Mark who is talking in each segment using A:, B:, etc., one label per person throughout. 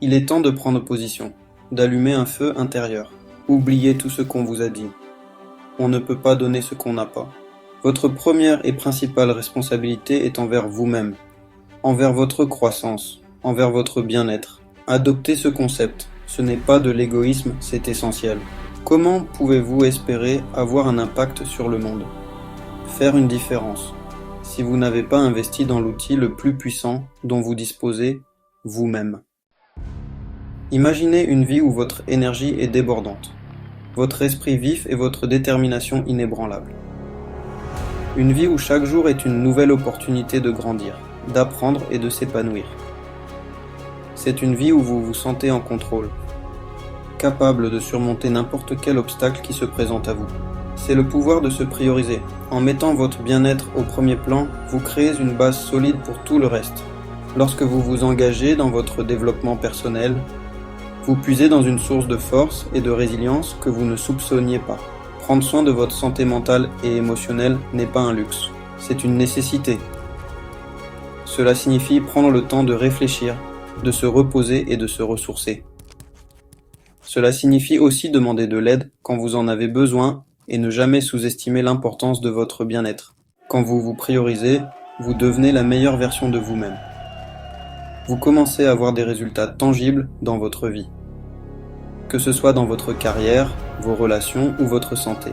A: Il est temps de prendre position, d'allumer un feu intérieur. Oubliez tout ce qu'on vous a dit. On ne peut pas donner ce qu'on n'a pas. Votre première et principale responsabilité est envers vous-même, envers votre croissance, envers votre bien-être. Adoptez ce concept. Ce n'est pas de l'égoïsme, c'est essentiel. Comment pouvez-vous espérer avoir un impact sur le monde? Faire une différence, si vous n'avez pas investi dans l'outil le plus puissant dont vous disposez, vous-même. Imaginez une vie où votre énergie est débordante, votre esprit vif et votre détermination inébranlable. Une vie où chaque jour est une nouvelle opportunité de grandir, d'apprendre et de s'épanouir. C'est une vie où vous vous sentez en contrôle, capable de surmonter n'importe quel obstacle qui se présente à vous. C'est le pouvoir de se prioriser. En mettant votre bien-être au premier plan, vous créez une base solide pour tout le reste. Lorsque vous vous engagez dans votre développement personnel, vous puisez dans une source de force et de résilience que vous ne soupçonniez pas. Prendre soin de votre santé mentale et émotionnelle n'est pas un luxe, c'est une nécessité. Cela signifie prendre le temps de réfléchir, de se reposer et de se ressourcer. Cela signifie aussi demander de l'aide quand vous en avez besoin et ne jamais sous-estimer l'importance de votre bien-être. Quand vous vous priorisez, vous devenez la meilleure version de vous-même. Vous commencez à avoir des résultats tangibles dans votre vie. Que ce soit dans votre carrière, vos relations ou votre santé.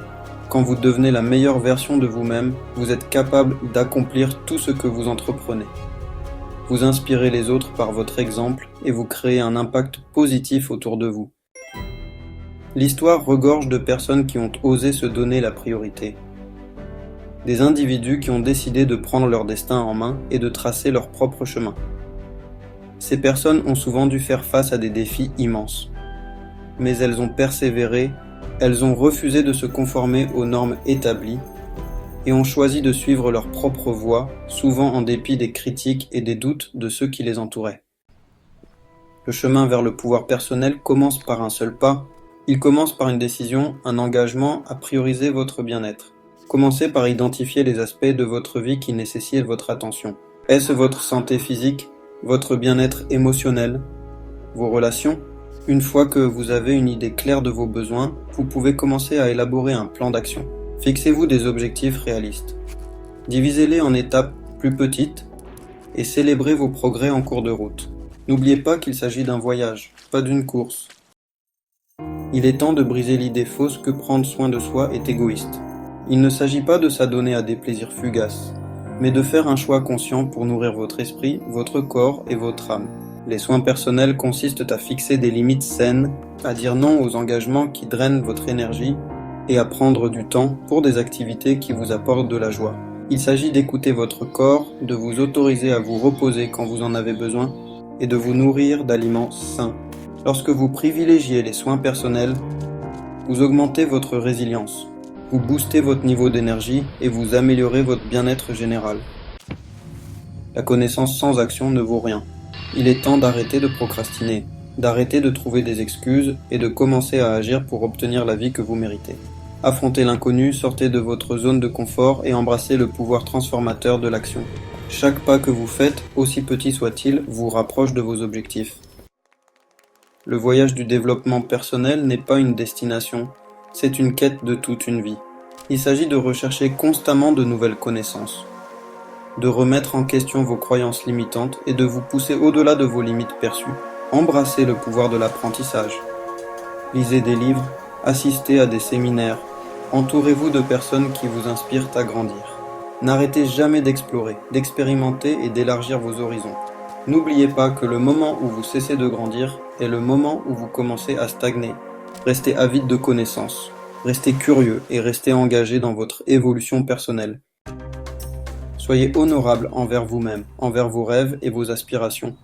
A: Quand vous devenez la meilleure version de vous-même, vous êtes capable d'accomplir tout ce que vous entreprenez. Vous inspirez les autres par votre exemple et vous créez un impact positif autour de vous. L'histoire regorge de personnes qui ont osé se donner la priorité. Des individus qui ont décidé de prendre leur destin en main et de tracer leur propre chemin. Ces personnes ont souvent dû faire face à des défis immenses. Mais elles ont persévéré, elles ont refusé de se conformer aux normes établies et ont choisi de suivre leur propre voie, souvent en dépit des critiques et des doutes de ceux qui les entouraient. Le chemin vers le pouvoir personnel commence par un seul pas. Il commence par une décision, un engagement à prioriser votre bien-être. Commencez par identifier les aspects de votre vie qui nécessitent votre attention. Est-ce votre santé physique, votre bien-être émotionnel, vos relations? Une fois que vous avez une idée claire de vos besoins, vous pouvez commencer à élaborer un plan d'action. Fixez-vous des objectifs réalistes. Divisez-les en étapes plus petites et célébrez vos progrès en cours de route. N'oubliez pas qu'il s'agit d'un voyage, pas d'une course. Il est temps de briser l'idée fausse que prendre soin de soi est égoïste. Il ne s'agit pas de s'adonner à des plaisirs fugaces, mais de faire un choix conscient pour nourrir votre esprit, votre corps et votre âme. Les soins personnels consistent à fixer des limites saines, à dire non aux engagements qui drainent votre énergie et à prendre du temps pour des activités qui vous apportent de la joie. Il s'agit d'écouter votre corps, de vous autoriser à vous reposer quand vous en avez besoin et de vous nourrir d'aliments sains. Lorsque vous privilégiez les soins personnels, vous augmentez votre résilience, vous boostez votre niveau d'énergie et vous améliorez votre bien-être général. La connaissance sans action ne vaut rien. Il est temps d'arrêter de procrastiner, d'arrêter de trouver des excuses et de commencer à agir pour obtenir la vie que vous méritez. Affrontez l'inconnu, sortez de votre zone de confort et embrassez le pouvoir transformateur de l'action. Chaque pas que vous faites, aussi petit soit-il, vous rapproche de vos objectifs. Le voyage du développement personnel n'est pas une destination, c'est une quête de toute une vie. Il s'agit de rechercher constamment de nouvelles connaissances, de remettre en question vos croyances limitantes et de vous pousser au-delà de vos limites perçues. Embrassez le pouvoir de l'apprentissage. Lisez des livres, assistez à des séminaires, entourez-vous de personnes qui vous inspirent à grandir. N'arrêtez jamais d'explorer, d'expérimenter et d'élargir vos horizons. N'oubliez pas que le moment où vous cessez de grandir est le moment où vous commencez à stagner. Restez avide de connaissances, restez curieux et restez engagé dans votre évolution personnelle. Soyez honorable envers vous-même, envers vos rêves et vos aspirations.